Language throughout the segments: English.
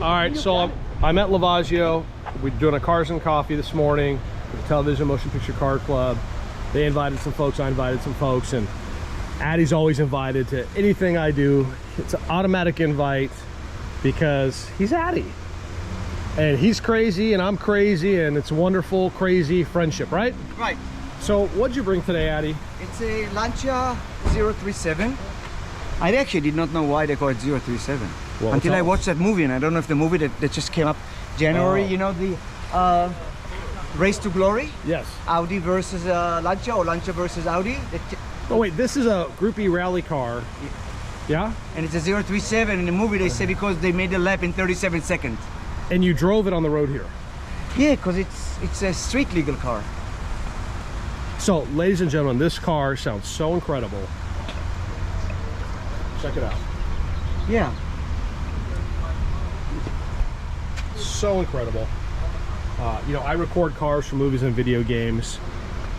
All right, so I'm at Lavaggio. We're doing a Cars and Coffee this morning with the Television Motion Picture Car Club. They invited some folks, I invited some folks, and Addie's always invited to anything I do. It's an automatic invite because he's Addie. And he's crazy and I'm crazy, and it's a wonderful, crazy friendship, right? Right. So what'd you bring today, Addie? It's a Lancia 037. I actually did not know why they call it 037 until I watched that movie, and I don't know if the movie that just came up January, you know, the Race to Glory? Yes. Audi versus Lancia, or Lancia versus Audi. Oh wait, this is a Group E rally car. Yeah? And it's a 037. In the movie they say because they made the lap in 37 seconds. And you drove it on the road here? Yeah, because it's a street legal car. So, ladies and gentlemen, this car sounds so incredible. Check it out. Yeah. So incredible. You know, I record cars for movies and video games,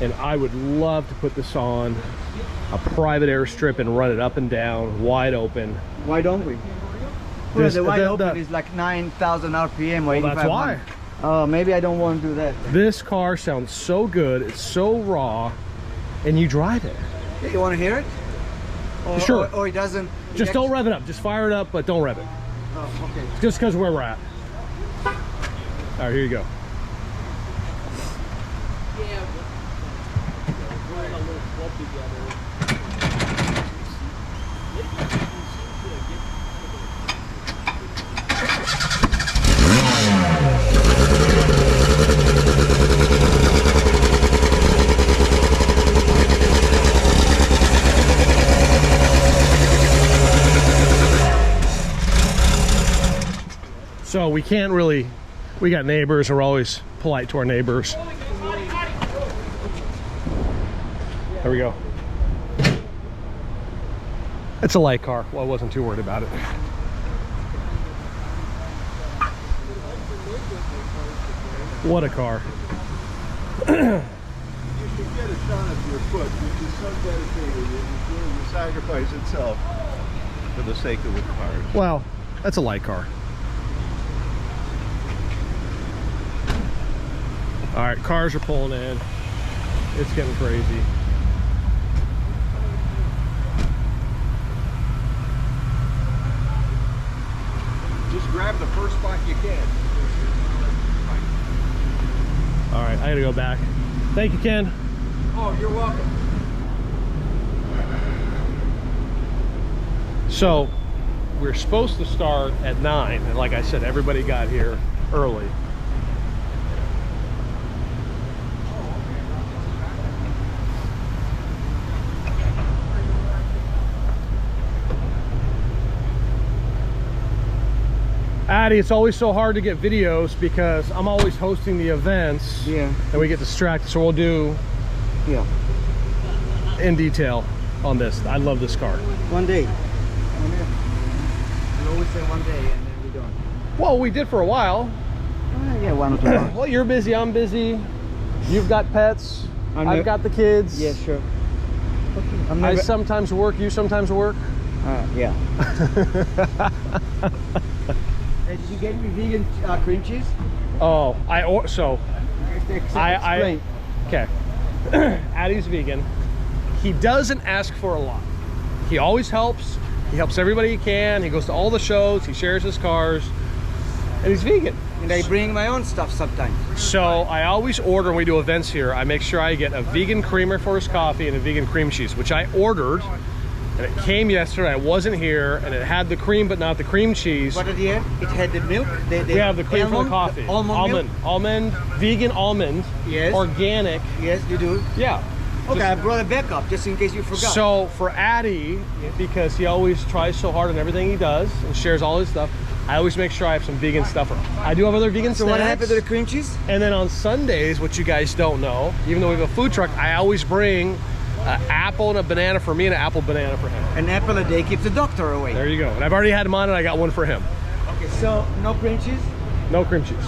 and I would love to put this on a private airstrip and run it up and down, wide open. Why don't we? Well, the wide open is like 9,000 RPM or 8,500. Well, that's why. Oh, maybe I don't want to do that. This car sounds so good, it's so raw, and you drive it. You want to hear it? Or, sure. Or it doesn't. Just don't rev it up. Just fire it up, but don't rev it. Oh, okay. Just because where we're at. All right, here you go. Yeah. We're in a little club together. So we can't really, we got neighbors, and we're always polite to our neighbors. There we go. It's a light car. Well, I wasn't too worried about it. What a car. You should get a shot of your foot, which is so dedicated. You're doing the sacrifice itself for the sake of the car. Well, that's a light car. All right, cars are pulling in. It's getting crazy. Just grab the first spot you can. All right, I gotta go back. Thank you, Ken. Oh, you're welcome. So, we're supposed to start at 9, and like I said, everybody got here early. Addie, it's always so hard to get videos because I'm always hosting the events. Yeah. And we get distracted, so we'll do in detail on this. I love this car. One day. We always say one day and then we don't. Well, we did for a while. Yeah, 1 or 2 hours. Well, you're busy, I'm busy. You've got pets. I've got the kids. Yeah, sure. Okay. I sometimes work, you sometimes work. Yeah. Hey, did you get me vegan cream cheese? Oh, okay. Addie's vegan. He doesn't ask for a lot. He always helps. He helps everybody he can. He goes to all the shows. He shares his cars. And he's vegan. And I bring my own stuff sometimes. So I always order, when we do events here, I make sure I get a vegan creamer for his coffee and a vegan cream cheese, which I ordered. And it came yesterday. I wasn't here, and it had the cream but not the cream cheese. What at the end? It had the milk. We have the cream for the coffee. Almond, vegan almond. Yes. Organic. Yes, you do. Yeah. Okay, I brought it back up just in case you forgot. So for Addie, because he always tries so hard on everything he does and shares all his stuff, I always make sure I have some vegan stuff. I do have other vegan snacks. So what happened to the cream cheese? And then on Sundays, which you guys don't know, even though we have a food truck, I always bring an apple and a banana for me and an apple banana for him. An apple a day keeps the doctor away. There you go. And I've already had him on, and I got one for him. Okay, so no cream cheese? No cream cheese.